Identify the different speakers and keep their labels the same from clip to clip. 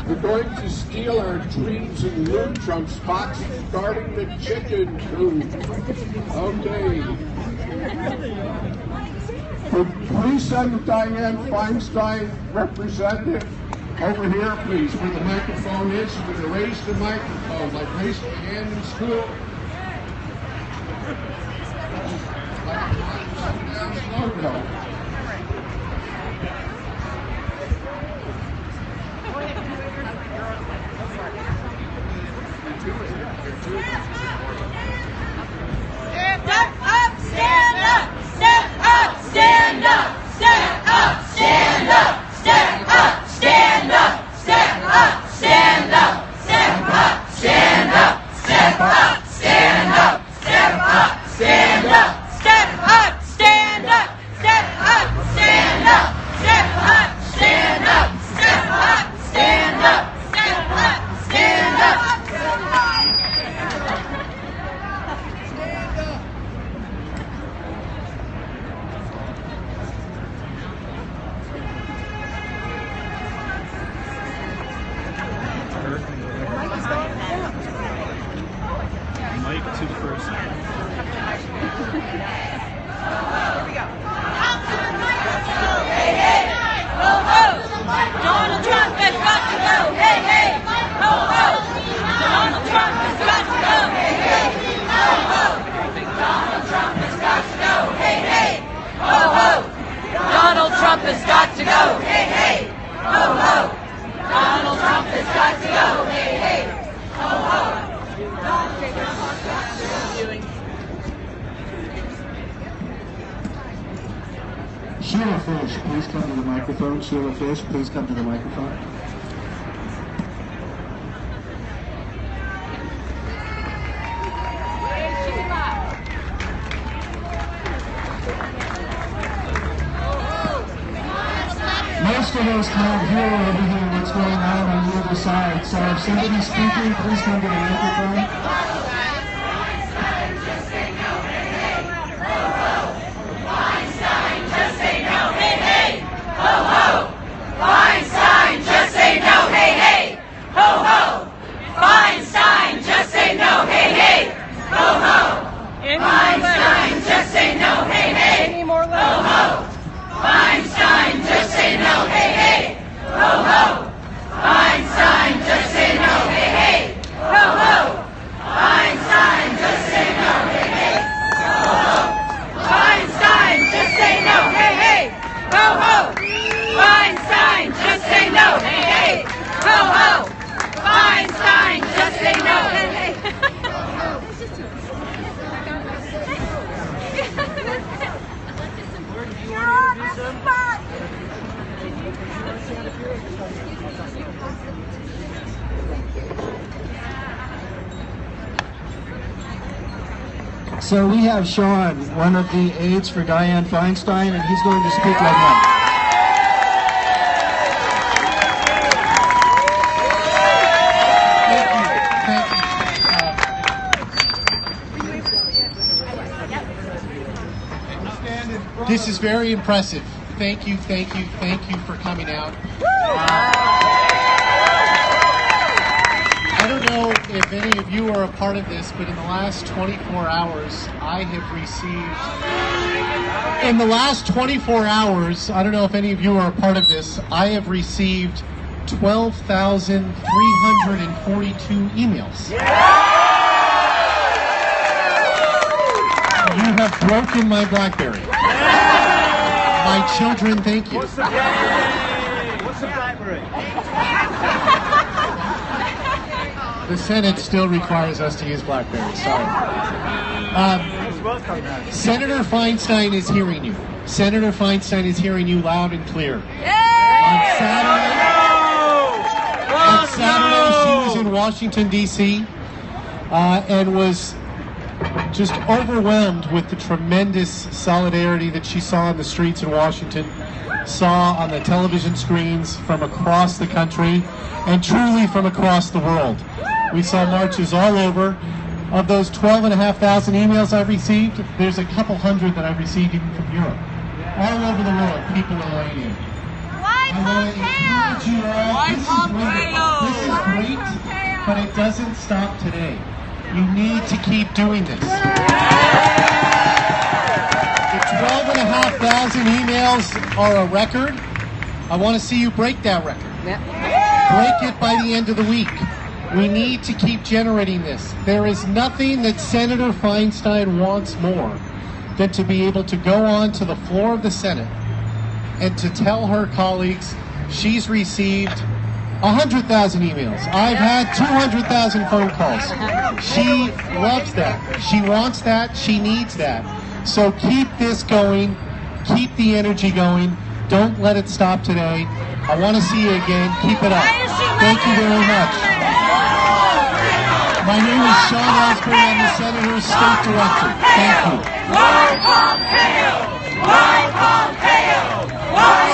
Speaker 1: They're going to steal our dreams and loot from spots starting the chicken coop. Okay. Please send Diane Feinstein, representative, over here, please, where the microphone is. You're going to raise the microphone, like raise your hand in school.
Speaker 2: Sheila Fish, please come to the microphone. Sheila Fish, please come to the microphone. Most of us can't hear over here what's going on the other side, so if somebody's speaking, please come to the microphone. So we have Sean, one of the aides for Dianne Feinstein, and he's going to speak like that.
Speaker 3: This is very impressive. Thank you for coming out. I don't know if any of you are a part of this, but in the last 24 hours, I have received 12,342 emails. You have broken my BlackBerry. My children, thank you.
Speaker 4: What's the BlackBerry?
Speaker 3: The Senate still requires us to use BlackBerry, sorry. Senator Feinstein is hearing you. Senator Feinstein is hearing you loud and clear. On Saturday, she was in Washington, D.C., and was just overwhelmed with the tremendous solidarity that she saw in the streets in Washington, saw on the television screens from across the country, and truly from across the world. We saw marches all over. Of those 12,500 emails I've received, there's a couple hundred that I've received even from Europe. All over the world, people are writing in.
Speaker 5: Why Pompeo?
Speaker 3: Why Pompeo? but it doesn't stop today. You need to keep doing this. The 12,500 emails are a record. I want to see you break that record. Break it by the end of the week. We need to keep generating this. There is nothing that Senator Feinstein wants more than to be able to go on to the floor of the Senate and to tell her colleagues she's received 100,000 emails. I've had 200,000 phone calls. She loves that. She wants that. She needs that. So keep this going. Keep the energy going. Don't let it stop today. I want to see you again. Keep it up. Thank you very much. My name is Sean Osborne. I'm the Senator's State Director. Thank you.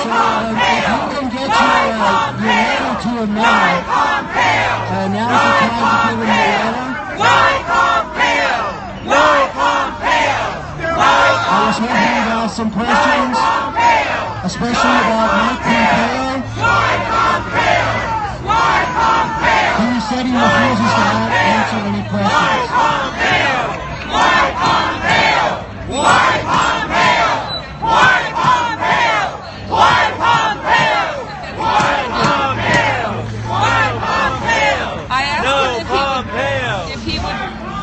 Speaker 2: So, if you can get your letter to a mail, now's the time to give him the letter. I was hoping to ask some questions, especially about Mike Pompeo. He said he refuses to answer any questions.
Speaker 4: I asked him if he would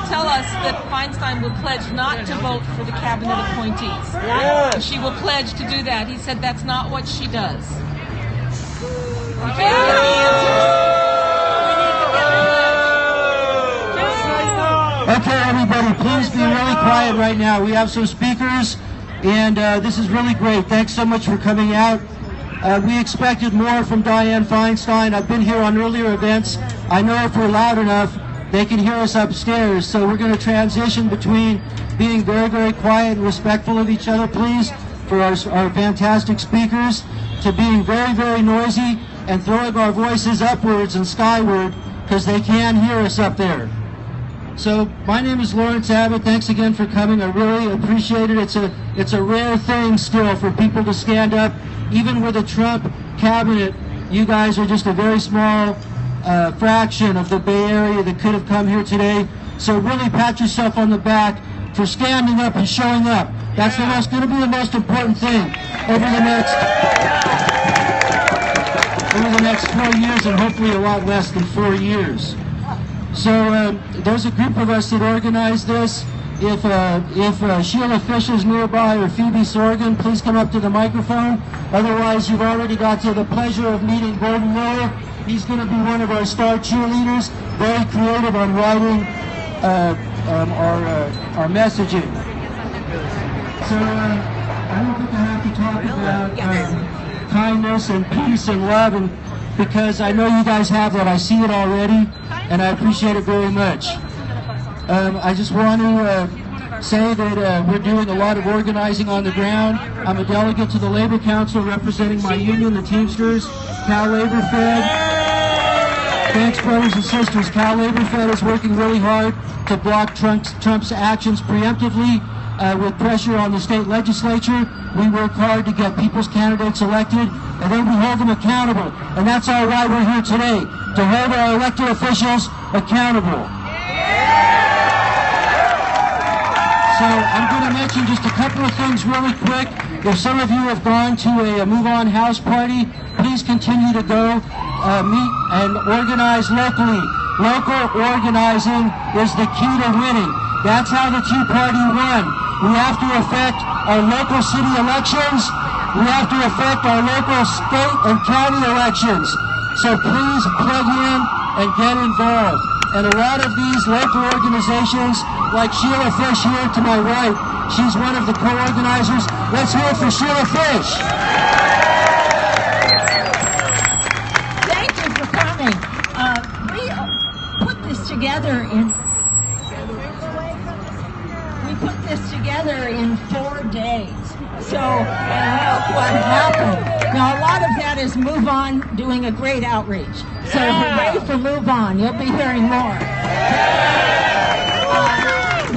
Speaker 4: tell us that Feinstein would pledge not to vote for the cabinet appointees. Yes. She will pledge to do that. He said that's not what she does. We can't get the answers.
Speaker 2: Okay, everybody, please be really quiet right now. We have some speakers, and this is really great. Thanks so much for coming out. We expected more from Dianne Feinstein. I've been here on earlier events. I know if we're loud enough, they can hear us upstairs. So we're going to transition between being very, very quiet and respectful of each other, please, for our fantastic speakers, to being very, very noisy and throwing our voices upwards and skyward because they can hear us up there. So my name is Lawrence Abbott. Thanks again for coming. I really appreciate it. It's a rare thing still for people to stand up. Even with a Trump cabinet, you guys are just a very small fraction of the Bay Area that could have come here today. So really pat yourself on the back for standing up and showing up. That's going to be the most important thing over the next 4 years, and hopefully a lot less than 4 years. So there's a group of us that organized this. If Sheila Fish is nearby or Phoebe Sorgan, please come up to the microphone. Otherwise, you've already got to the pleasure of meeting Gordon Miller. He's going to be one of our star cheerleaders, very creative on writing our messaging. So I don't think I have to talk about kindness and peace and love, and because I know you guys have that. I see it already, and I appreciate it very much. I just want to say that we're doing a lot of organizing on the ground. I'm a delegate to the Labor Council representing my union, the Teamsters, Cal Labor Fed. Thanks, brothers and sisters. Cal Labor Fed is working really hard to block Trump's actions preemptively with pressure on the state legislature. We work hard to get people's candidates elected, and then we hold them accountable. And that's all why we're here today, to hold our elected officials accountable. So I'm going to mention just a couple of things really quick. If some of you have gone to a Move On house party, please continue to go meet and organize locally. Local organizing is the key to winning. That's how the Tea Party won. We have to affect our local city elections. We have to affect our local state and county elections. So please plug in and get involved. And a lot of these local organizations, like Sheila Fish here to my right, she's one of the co-organizers. Let's hear it for Sheila Fish.
Speaker 5: Thank you for coming. We put this together in 4 days. So what happened? Now a lot of that is Move On doing a great outreach. So hooray for Move On. You'll be hearing more.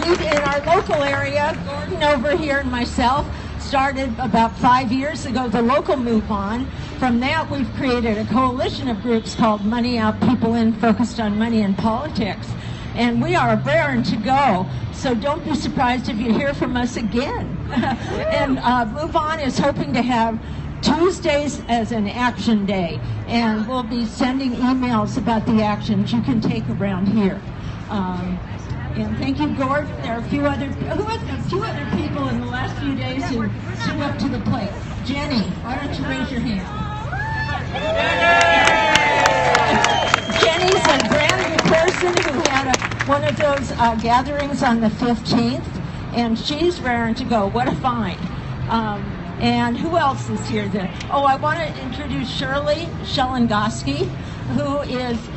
Speaker 5: In our local area, Gordon over here and myself started about 5 years ago the local Move On, from that, we've created a coalition of groups called Money Out, People In, focused on money and politics. And we are raring to go, so don't be surprised if you hear from us again. And Move On is hoping to have Tuesdays as an action day, and we'll be sending emails about the actions you can take around here. And thank you, Gordon. There are a few other people in the last few days who stood up to the plate. Jenny, why don't you raise your hand? Jenny's a brand new person who had one of those gatherings on the 15th, and she's raring to go. What a find. And who else is here? I want to introduce Shirley Shelengoski,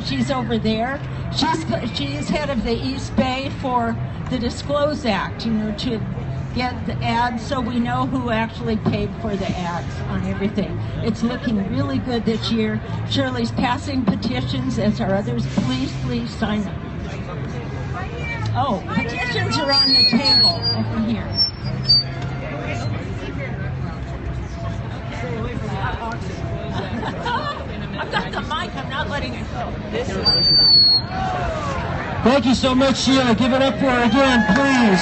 Speaker 5: she's over there. She's head of the East Bay for the Disclose Act, to get the ads so we know who actually paid for the ads on everything. It's looking really good this year. Shirley's passing petitions, as are others. Please sign them. Oh, petitions are on the table over here. I've got the mic, I'm not letting it go.
Speaker 2: Thank you so much, Sheila. Give it up for her again, please.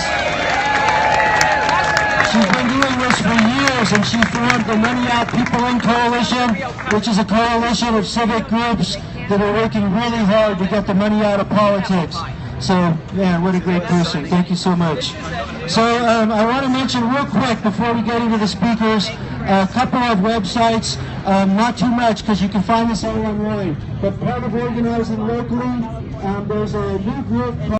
Speaker 2: She's been doing this for years, and she formed the Money Out, People In Coalition, which is a coalition of civic groups that are working really hard to get the money out of politics. So, man, what a great person. Thank you so much. So, I want to mention real quick before we get into the speakers, a couple of websites, not too much because you can find this all online, but part of organizing locally, there's a new group